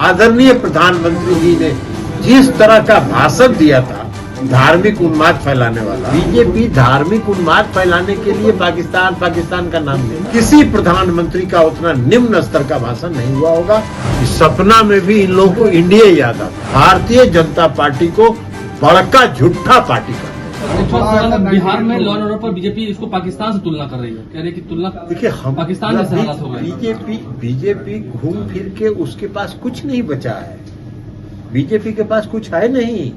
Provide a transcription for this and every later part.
आदरणीय प्रधानमंत्री जी ने जिस तरह का भाषण दिया था, धार्मिक उन्माद फैलाने वाला, बीजेपी धार्मिक उन्माद फैलाने के लिए पाकिस्तान का नाम लिया। किसी प्रधानमंत्री का उतना निम्न स्तर का भाषण नहीं हुआ होगा। सपना में भी इन लोगों को इंडिया याद आता। भारतीय जनता पार्टी को बड़का झूठा पार्टी का। बिहार में लॉ एंड ऑर्डर पर बीजेपी इसको पाकिस्तान से तुलना कर रही है, कह रही कि तुलना देखिए हम पाकिस्तान जैसे हालात हो गए। बीजेपी घूम फिर के उसके पास कुछ नहीं बचा है। बीजेपी के पास कुछ है नहीं।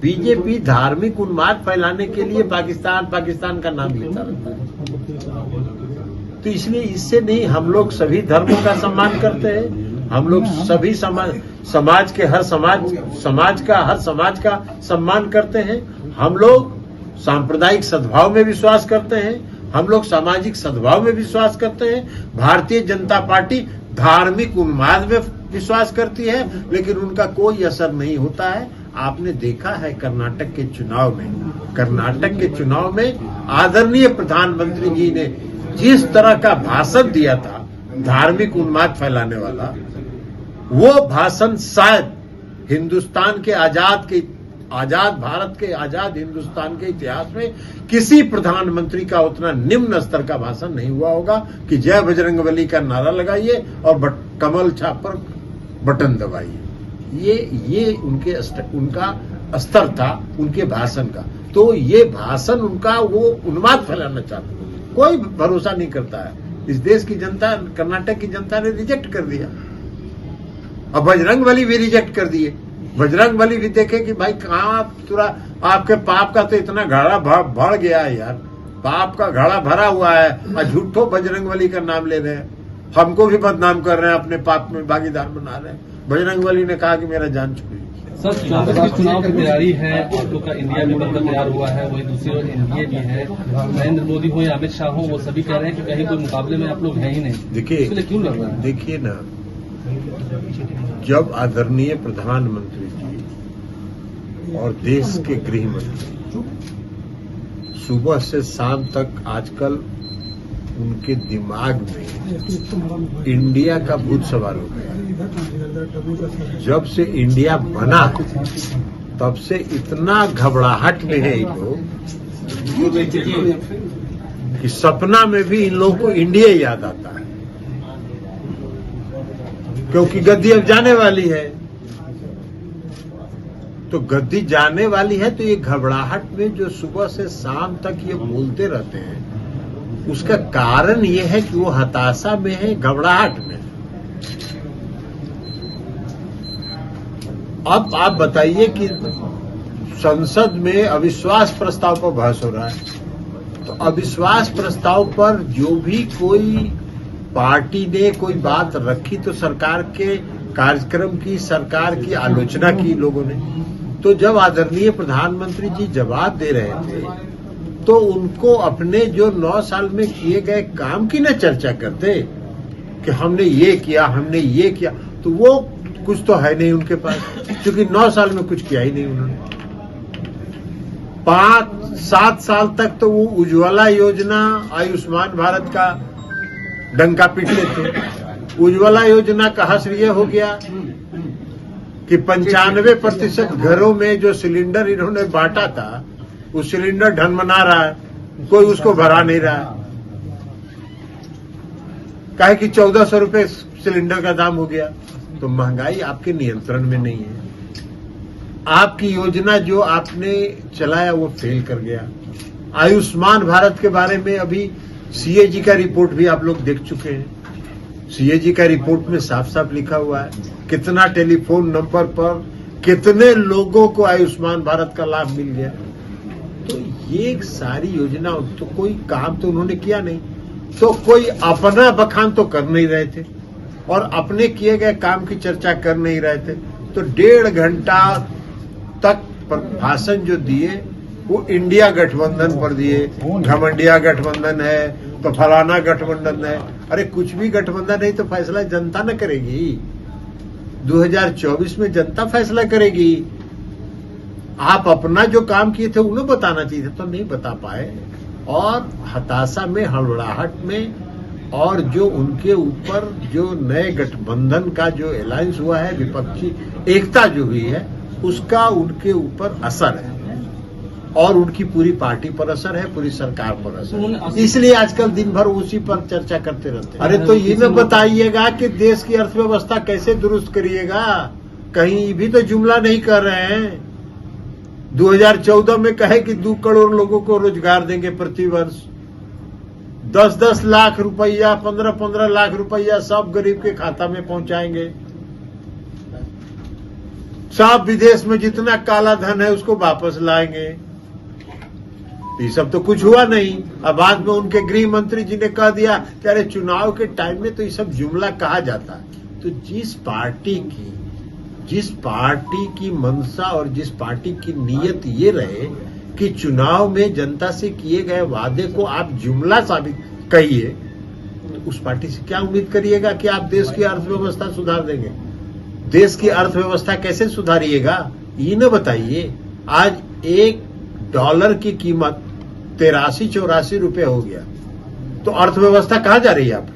बीजेपी धार्मिक उन्माद फैलाने के लिए पाकिस्तान का नाम लेता रहता है। तो इसलिए इससे नहीं, हम लोग सभी धर्मों का सम्मान करते हैं। हम लोग सभी समाज के हर समाज का सम्मान करते हैं। हम लोग सांप्रदायिक सद्भाव में विश्वास करते हैं। हम लोग सामाजिक सद्भाव में विश्वास करते हैं। भारतीय जनता पार्टी धार्मिक उन्माद में विश्वास करती है, लेकिन उनका कोई असर नहीं होता है। आपने देखा है कर्नाटक के चुनाव में आदरणीय प्रधानमंत्री जी ने जिस तरह का भाषण दिया था, धार्मिक उन्माद फैलाने वाला, वो भाषण शायद हिंदुस्तान के आजाद भारत के आजाद हिंदुस्तान के इतिहास में किसी प्रधानमंत्री का उतना निम्न स्तर का भाषण नहीं हुआ होगा कि जय बजरंगबली का नारा लगाइए और कमल छाप पर बटन दबाइए। ये उनका स्तर था उनके भाषण का। तो ये भाषण उनका वो उन्माद फैलाना चाहते थे। कोई भरोसा नहीं करता है। इस देश की जनता, कर्नाटक की जनता ने रिजेक्ट कर दिया। अब बजरंगबली भी रिजेक्ट कर दिए। बजरंगबली भी देखे कि भाई कहाँ पूरा आपके पाप का तो इतना घड़ा भर गया है यार। पाप का घड़ा भरा हुआ है और झूठो बजरंगबली का नाम ले रहे हैं। हमको भी बदनाम कर रहे हैं, अपने पाप में भागीदार बना रहे हैं। बजरंगबली ने कहा कि मेरा जान छुड़ी। सर, चुनाव की तैयारी है, आप लोग का इंडिया में बंदा तैयार हुआ है, वही दूसरी ओर एनडीए भी है। नरेंद्र मोदी हो या अमित शाह हो, वो सभी कह रहे हैं कि कहीं कोई मुकाबले में आप लोग हैं ही नहीं। देखिए क्यों लग रहा है? देखिए ना, जब आदरणीय प्रधानमंत्री जी और देश के गृह मंत्री सुबह से शाम तक आजकल उनके दिमाग में इंडिया का भूत सवार हो गया। जब से इंडिया बना तब से इतना घबराहट में है ये लोग कि सपना में भी इन लोगों को इंडिया याद आता है, क्योंकि गद्दी अब जाने वाली है। तो गद्दी जाने वाली है, तो ये घबराहट में जो सुबह से शाम तक ये बोलते रहते हैं, उसका कारण ये है कि वो हताशा में है, घबराहट में। अब आप बताइए कि संसद में अविश्वास प्रस्ताव पर बहस हो रहा है, तो अविश्वास प्रस्ताव पर जो भी कोई पार्टी ने कोई बात रखी तो सरकार के कार्यक्रम की, सरकार की आलोचना की लोगों ने। तो जब आदरणीय प्रधानमंत्री जी जवाब दे रहे थे तो उनको अपने जो 9 साल में किए गए काम की न चर्चा करते कि हमने ये किया, तो वो कुछ तो है नहीं उनके पास, क्योंकि 9 साल में कुछ किया ही नहीं उन्होंने। 5-7 साल तक तो वो उज्ज्वला योजना, आयुष्मान भारत का डंका पीटते थे। उज्ज्वला योजना का हश्र ये हो गया कि 95% घरों में जो सिलेंडर इन्होंने बांटा था, वो सिलेंडर ढनमना रहा है, कोई उसको भरा नहीं रहा है। काहे कि 1400 रुपए सिलेंडर का दाम हो गया। तो महंगाई आपके नियंत्रण में नहीं है। आपकी योजना जो आपने चलाया वो फेल कर गया। आयुष्मान भारत के बारे में अभी सीएजी का रिपोर्ट भी आप लोग देख चुके हैं। सीएजी का रिपोर्ट में साफ साफ लिखा हुआ है कितना टेलीफोन नंबर पर कितने लोगों को आयुष्मान भारत का लाभ मिल गया। तो ये सारी योजना, तो कोई काम तो उन्होंने किया नहीं, तो कोई अपना बखान तो कर नहीं रहे थे और अपने किए गए काम की चर्चा कर नहीं रहे थे। तो 1.5 घंटा तक भाषण जो दिए वो इंडिया गठबंधन पर दिए। घमंडिया गठबंधन है तो फलाना गठबंधन है। अरे कुछ भी गठबंधन नहीं तो फैसला जनता न करेगी। 2024 में जनता फैसला करेगी। आप अपना जो काम किए थे उन्हें बताना चाहिए था, तो नहीं बता पाए और हताशा में, हड़बड़ाहट में और जो उनके ऊपर जो नए गठबंधन का जो अलायंस हुआ है, विपक्षी एकता जो हुई है, उसका उनके ऊपर असर है और उनकी पूरी पार्टी पर असर है, पूरी सरकार पर असर है। इसलिए आजकल दिन भर उसी पर चर्चा करते रहते हैं। अरे तो ये न बताइएगा कि देश की अर्थव्यवस्था कैसे दुरुस्त करिएगा, कहीं भी तो जुमला नहीं कर रहे हैं। 2014 में कहे कि 2 करोड़ लोगों को रोजगार देंगे प्रति वर्ष, 10-10 लाख रुपया, 15-15 लाख रुपया सब गरीब के खाता में पहुंचाएंगे। सब विदेश में जितना काला धन है उसको वापस लाएंगे। ये सब तो कुछ हुआ नहीं। अब बाद में उनके गृह मंत्री जी ने कह दिया कि अरे चुनाव के टाइम में तो ये सब जुमला कहा जाता है। तो जिस पार्टी की मंशा और जिस पार्टी की नीयत ये रहे कि चुनाव में जनता से किए गए वादे को आप जुमला साबित कहिए, तो उस पार्टी से क्या उम्मीद करिएगा कि आप देश की अर्थव्यवस्था सुधार देंगे। देश की अर्थव्यवस्था कैसे सुधारिएगा ये न बताइए। आज $1 की कीमत 83-84 रुपए हो गया, तो अर्थव्यवस्था कहां जा रही है आपकी?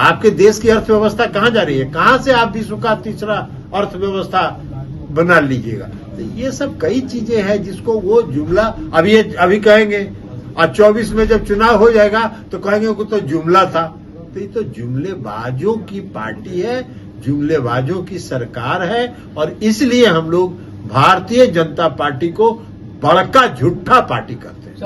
आपके देश की अर्थव्यवस्था कहां जा रही है? कहां से आप विश्व का तीसरा अर्थव्यवस्था बना लीजिएगा? तो ये सब कई चीजें हैं जिसको वो जुमला अभी कहेंगे, और 24 में जब चुनाव हो जाएगा तो कहेंगे कि तो जुमला था। तो ये तो जुमलेबाजों की पार्टी है, जुमलेबाजों की सरकार है, और इसलिए हम लोग भारतीय जनता पार्टी को बड़का झूठा पार्टी कहते हैं।